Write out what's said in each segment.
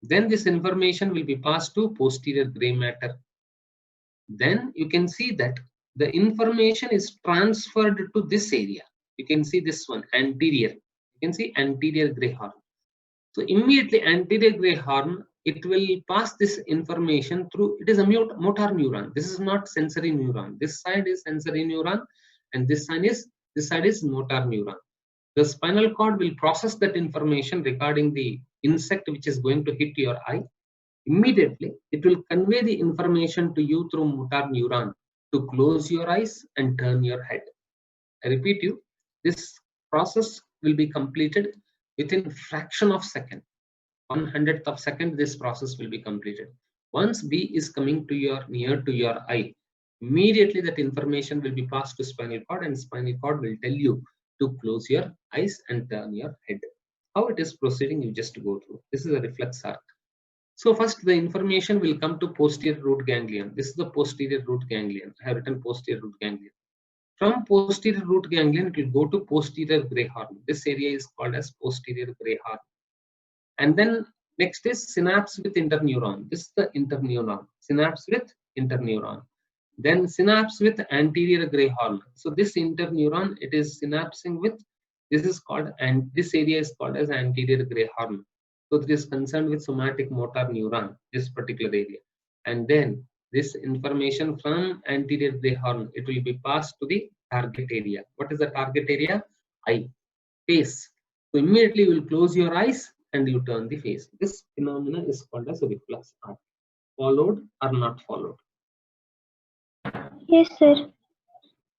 Then this information will be passed to posterior gray matter. Then you can see that the information is transferred to this area. You can see this one, anterior. You can see anterior gray horn. So immediately anterior gray horn, it will pass this information through, it is a motor neuron. This is not sensory neuron. This side is sensory neuron and this side is motor neuron. The spinal cord will process that information regarding the insect which is going to hit your eye. Immediately, it will convey the information to you through motor neuron to close your eyes and turn your head. I repeat you, this process will be completed within fraction of second. 1/100th of second, this process will be completed. Once bee is coming to your near to your eye, immediately that information will be passed to spinal cord, and spinal cord will tell you to close your eyes and turn your head. How it is proceeding, you just go through. This is a reflex arc. So first the information will come to posterior root ganglion. This is the posterior root ganglion. I have written posterior root ganglion. From posterior root ganglion, it will go to posterior gray horn. This area is called as posterior gray horn. And then next is synapse with interneuron. This is the interneuron. Synapse with interneuron. Then synapse with anterior gray horn. So this interneuron, it is synapsing with, this is called, and this area is called as anterior gray horn. So it is concerned with somatic motor neuron, this particular area. And then this information from anterior gray horn, it will be passed to the target area. What is the target area? Eye, face. So immediately you will close your eyes and you turn the face. This phenomena is called as a reflex arc. Followed or not followed? Yes, sir.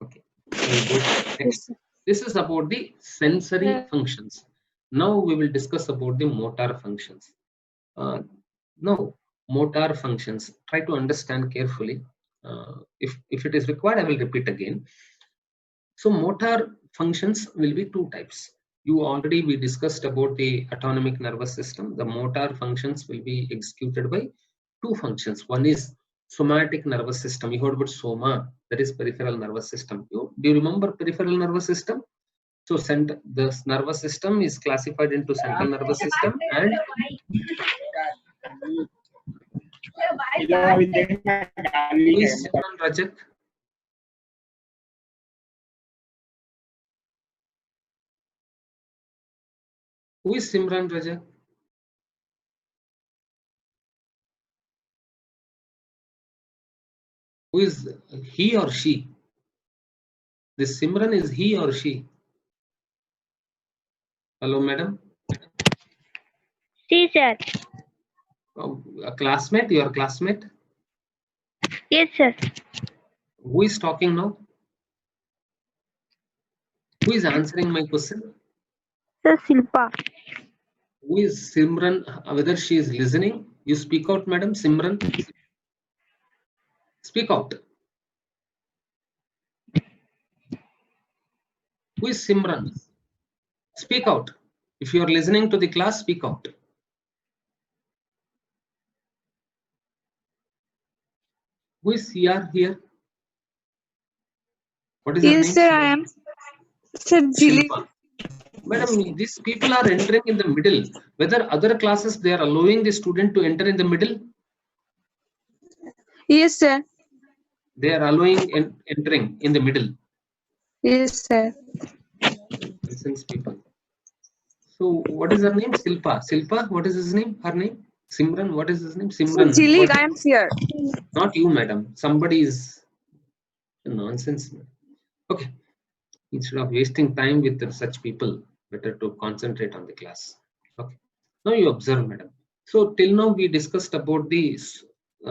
Okay. Next. This is about the sensory functions. Now we will discuss about the motor functions. Now, motor functions. Try to understand carefully. If it is required, I will repeat again. So motor functions will be two types. We discussed about the autonomic nervous system. The motor functions will be executed by two functions. One is somatic nervous system. You heard about soma, that is peripheral nervous system. Do you remember peripheral nervous system? So the nervous system is classified into central nervous system and who is Simran Rajak? Who is Simran Rajak? Who is he or she? This Simran is he or she? Hello, madam. See, sir. A classmate, your classmate? Yes, sir. Who is talking now? Who is answering my question? Sir, Silpa. Who is Simran? Whether she is listening? You speak out, madam. Simran. Speak out. Who is Simran? Speak out. If you are listening to the class, speak out. Who is CR here? What is her name? Yes, sir, I am. Sir, Jili. Shilpa. Madam, these people are entering in the middle. Whether other classes, they are allowing the student to enter in the middle? Yes, sir. They are allowing entering in the middle. Yes, sir. Nonsense people. So what is her name? Silpa. Silpa, what is his name? Her name? Simran, what is his name? Simran. Sir, Jili, I am here. Not you, madam. Somebody is nonsense. Okay. Instead of wasting time with such people, better to concentrate on the class. Okay. Now you observe, madam. So till now we discussed about the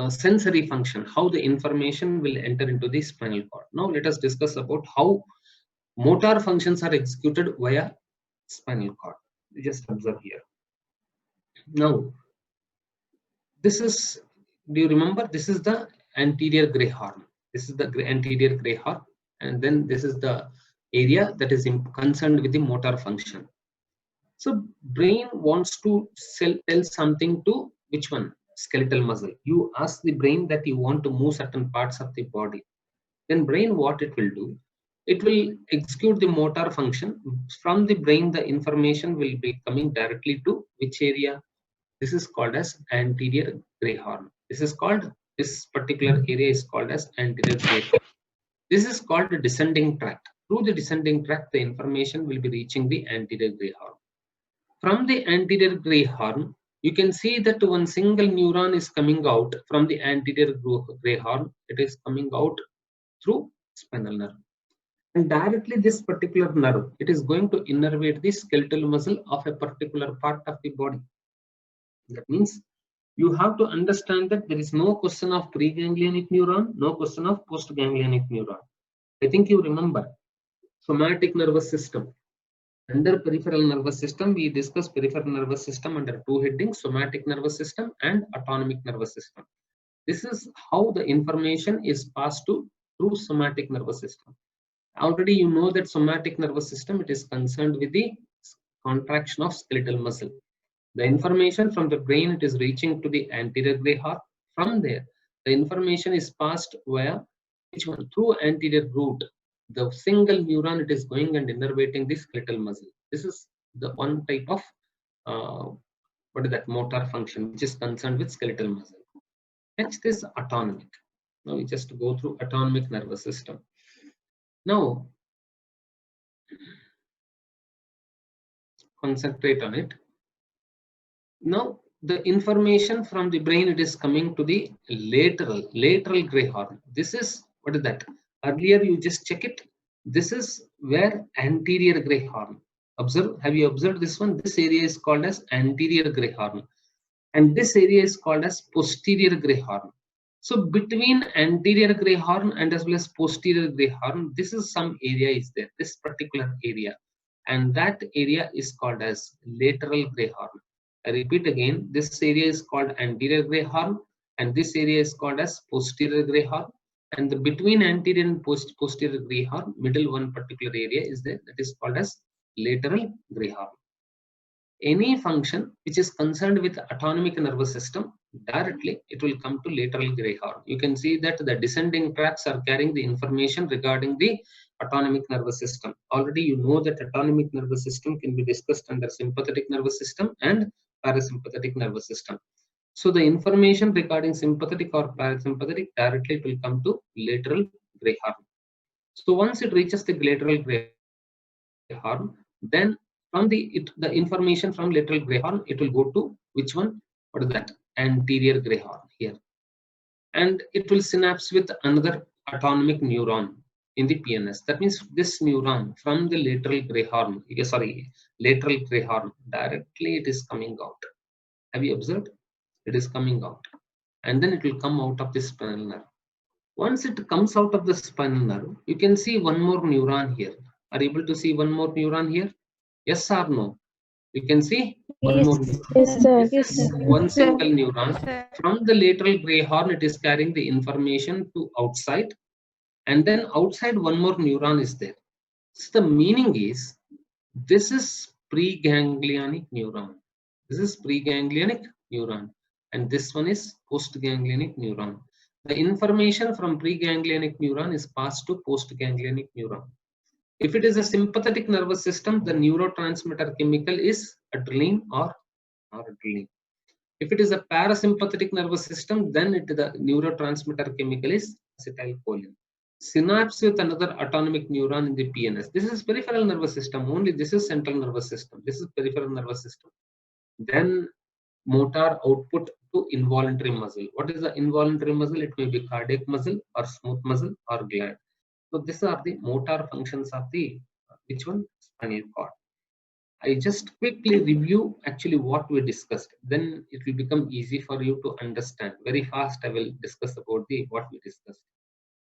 sensory function, how the information will enter into the spinal cord. Now let us discuss about how motor functions are executed via spinal cord. You just observe here. Now, this is, do you remember, this is the anterior gray horn. This is the anterior gray horn, and then this is the area that is concerned with the motor function. So brain wants to tell something to which one? Skeletal muscle. You ask the brain that you want to move certain parts of the body. Then brain, what it will do? It will execute the motor function. From the brain, the information will be coming directly to which area? This is called as anterior gray horn. This particular area is called as anterior gray horn. This is called the descending tract. Through the descending tract, the information will be reaching the anterior gray horn. From the anterior gray horn, you can see that one single neuron is coming out from the anterior gray horn. It is coming out through spinal nerve. And directly this particular nerve, it is going to innervate the skeletal muscle of a particular part of the body. That means you have to understand that there is no question of preganglionic neuron, no question of postganglionic neuron. I think you remember somatic nervous system. Under peripheral nervous system, we discuss peripheral nervous system under two headings: somatic nervous system and autonomic nervous system. This is how the information is passed through somatic nervous system. Already you know that somatic nervous system, it is concerned with the contraction of skeletal muscle. The information from the brain, it is reaching to the anterior gray horn. From there, the information is passed via which one? Through anterior root. The single neuron, it is going and innervating the skeletal muscle. This is the one type of what is that motor function which is concerned with skeletal muscle. Next is autonomic. Now we just go through autonomic nervous system. Now concentrate on it. Now the information from the brain, it is coming to the lateral gray horn. This is, what is that? Earlier you just check it. This is where anterior gray horn. Observe, have you observed this one? This area is called as anterior gray horn, and this area is called as posterior gray horn. So between anterior gray horn and as well as posterior gray horn, this is some area is there, this particular area, and that area is called as lateral gray horn. I repeat again, this area is called anterior gray horn, and this area is called as posterior gray horn. And the between anterior and posterior gray horn, middle one particular area is there, that is called as lateral gray horn. Any function which is concerned with autonomic nervous system, directly it will come to lateral gray horn. You can see that the descending tracts are carrying the information regarding the autonomic nervous system. Already you know that autonomic nervous system can be discussed under sympathetic nervous system and parasympathetic nervous system. So the information regarding sympathetic or parasympathetic, directly it will come to lateral gray horn. So once it reaches the lateral gray horn, then from the information from lateral gray horn, it will go to which one? What is that? Anterior gray horn here. And it will synapse with another autonomic neuron in the PNS. That means this neuron from the lateral gray horn, lateral gray horn, directly it is coming out. Have you observed? It is coming out. And then it will come out of the spinal nerve. Once it comes out of the spinal nerve, you can see one more neuron here. Are you able to see one more neuron here? Yes or no? You can see one more neuron. Yes, sir. This is one single neuron. From the lateral gray horn, it is carrying the information to outside. And then outside, one more neuron is there. So the meaning is, this is preganglionic neuron. This is preganglionic neuron. And this one is postganglionic neuron. The information from preganglionic neuron is passed to postganglionic neuron. If it is a sympathetic nervous system, the neurotransmitter chemical is adrenaline or noradrenaline. If it is a parasympathetic nervous system, then the neurotransmitter chemical is acetylcholine. Synapse with another autonomic neuron in the PNS. This is peripheral nervous system only. This is central nervous system. This is peripheral nervous system. Then motor output to involuntary muscle. What is the involuntary muscle? It may be cardiac muscle or smooth muscle or gland. So these are the motor functions of the which one? Spinal cord. I just quickly review actually what we discussed. Then it will become easy for you to understand. Very fast I will discuss about what we discussed.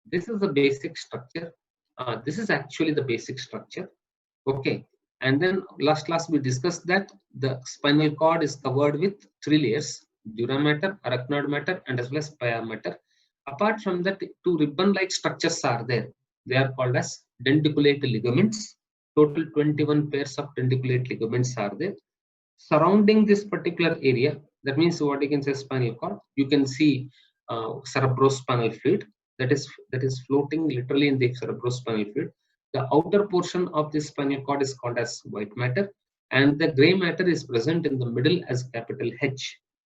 This is the basic structure. This is actually the basic structure. Okay. And then last class we discussed that the spinal cord is covered with 3 layers: dura mater, arachnoid mater, and as well as pia mater. Apart from that, 2 ribbon-like structures are there. They are called as denticulate ligaments. Total 21 pairs of denticulate ligaments are there. Surrounding this particular area, that means what you can say spinal cord, you can see cerebrospinal fluid that is floating literally in the cerebrospinal fluid. The outer portion of this spinal cord is called as white matter, and the gray matter is present in the middle as capital H.